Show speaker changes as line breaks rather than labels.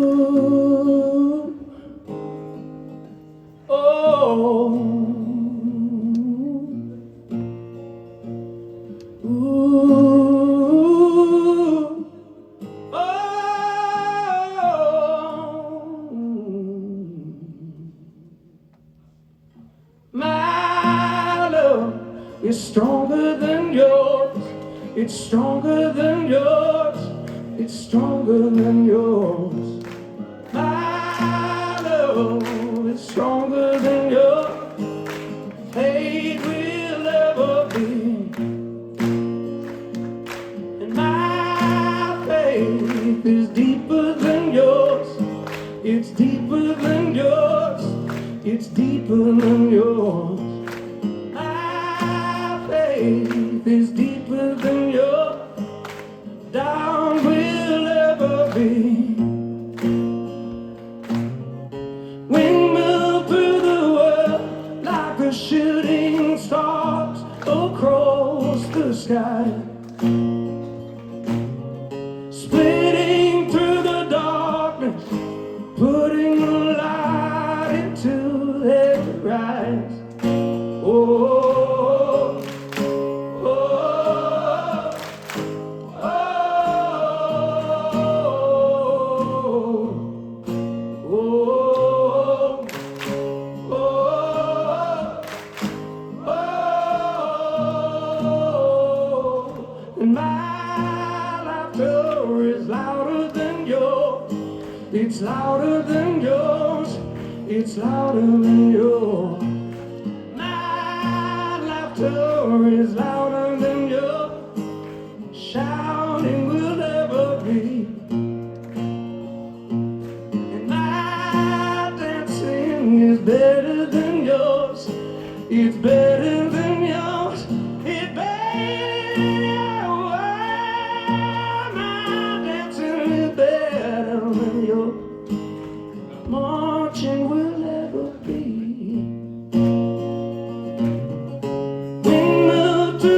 Ooh, oh, ooh, oh. My love is stronger than yours. It's stronger than yours. It's stronger than yours. My love is stronger than yours. Hate will ever be. And my faith is deeper than yours. It's deeper than yours. It's deeper than yours. My faith is deeper than yours. Down will ever be. Windmill through the world like a shooting stars across the sky. Splitting through the darkness, putting the light into their eyes. Oh, oh, oh, oh, oh, oh. And my laughter is louder than yours. It's louder than yours. It's louder than yours. My laughter is louder than yours. Shouting will never be. And my dancing is better than yours. It's better than yours. It's better than yours. My dancing is better than yours. Marching will ever be. We move to